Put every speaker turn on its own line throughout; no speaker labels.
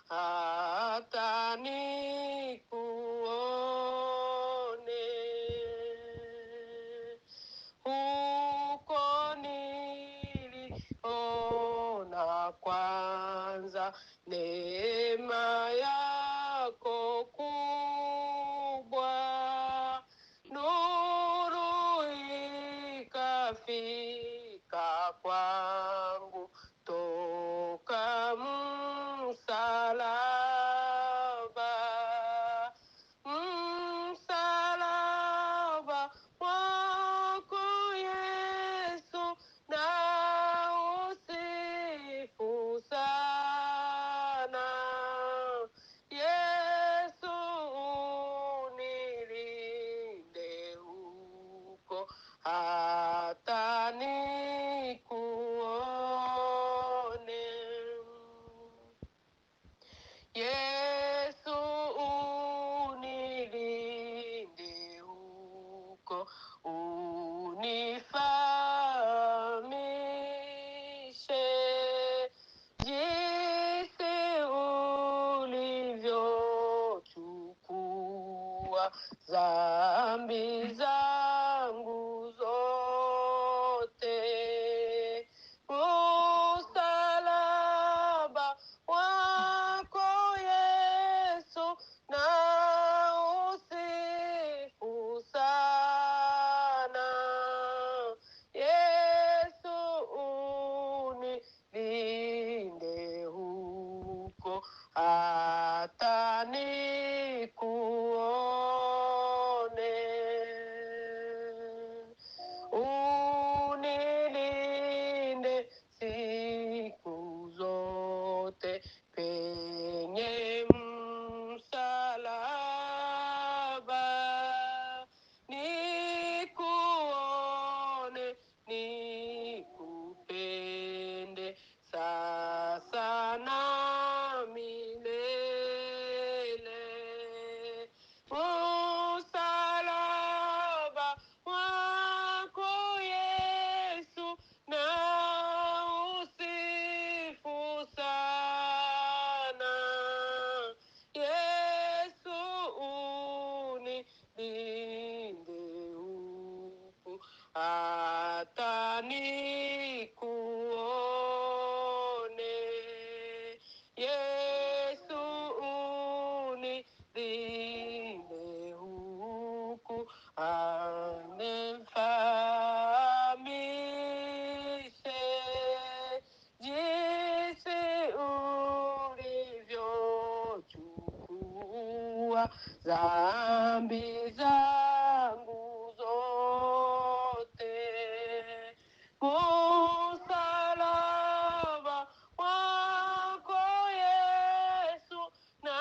hata nikuone. Huko niliona kwanza neema yako kubwa, nuru ikafika kwangu toka msalaba. Msalaba wako Yesu na usifu sana. Yesu unilinde huko hata nikuone. Yesu unilinde huko, unifahamishe jinsi ulivyochukua dhambi zangu zote. Msalaba wako Yesu na usifu sana. Yesu unilinde huko hata nikuone. Unilinde siku zote penye msalaba, nikuone, nikupende sasa na milele. Msalaba wako Yesu na usifu sana. Yesu unilinde huku hata nikuone. Yesu unilinde huku anifahamishe jinsi ulivyochukua dhambi zangu zote. Msalaba wako Yesu na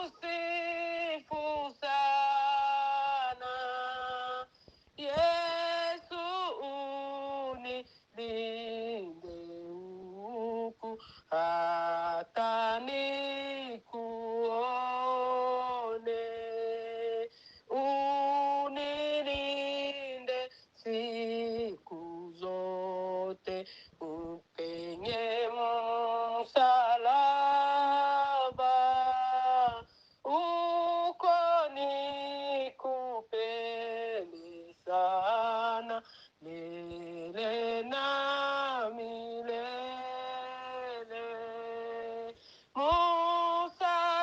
usifu sana. Yesu unilinde huku hata nikuone. Unilinde siku zote penye msalaba, uko nikupende sana milele na milele.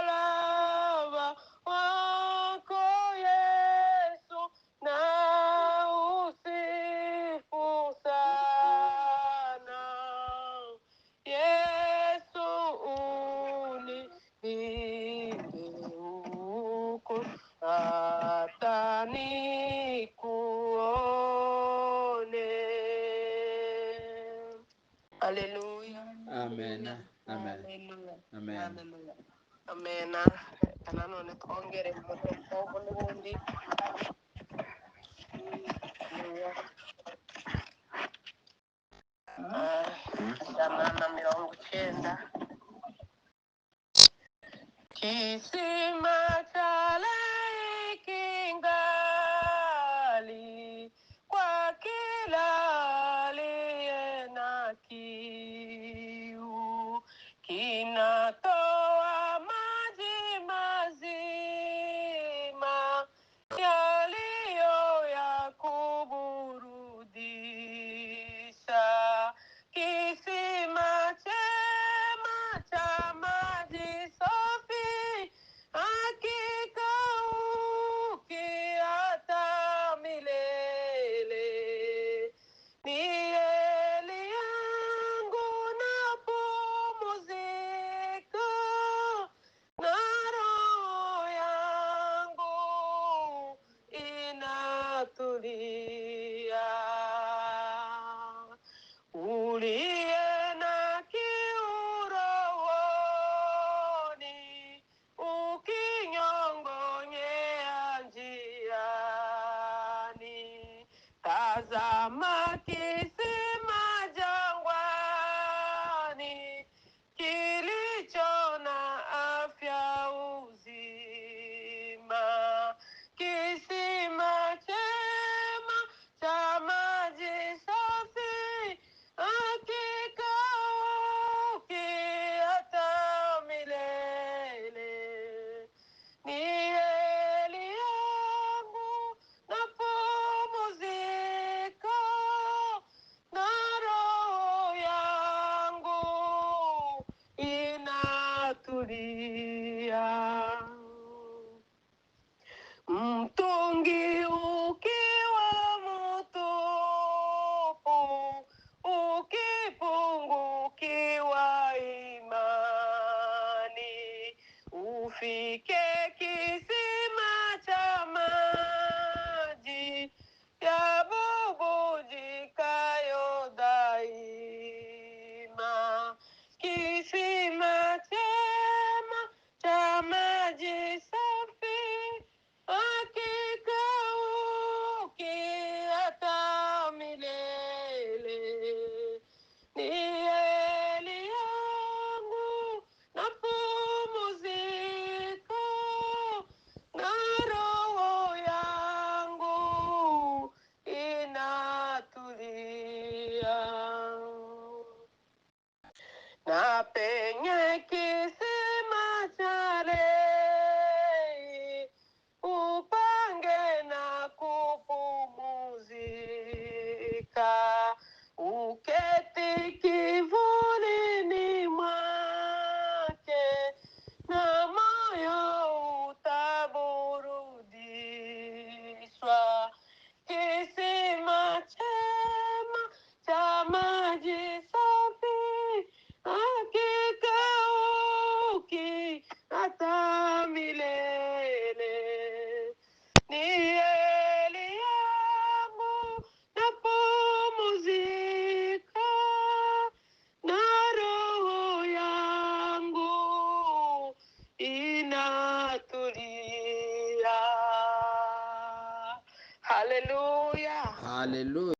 Msalaba wako Yesu na usifu sana. Yesu unilinde huko hata nikuone. Haleluya.
Amen. Amen.
Haleluya.
Amen.
Haleluya. Amen. Kananone twongere mutombo n'ubundi. Haleluya. Ijana na 90. Kisima cha laiki ngali kwa kila aliye na kiu kinatoa Tazama kisima jangwani, kilicho na afya uzima, kisima chema cha maji safi, hakika hata milele. Ni heri yangu napumzika, na roho yangu inatulia. Mtungi ukiwa mtupu, ukipungukiwa imani, ufike kisima cha maji yabubujikayo daima, kisima chema cha maji safi, hakika hata milele. Ni heri yangu napumzika, na roho yangu inatulia. Na penye kisima cha rei, upange na kupumzika, uketi kivulini mwake, na moyo utaburudishwa. Kisima chema cha maji safi, hakika hata milele. Ni heri yangu napumzika, na roho yangu inatulia. Haleluya.
Haleluya.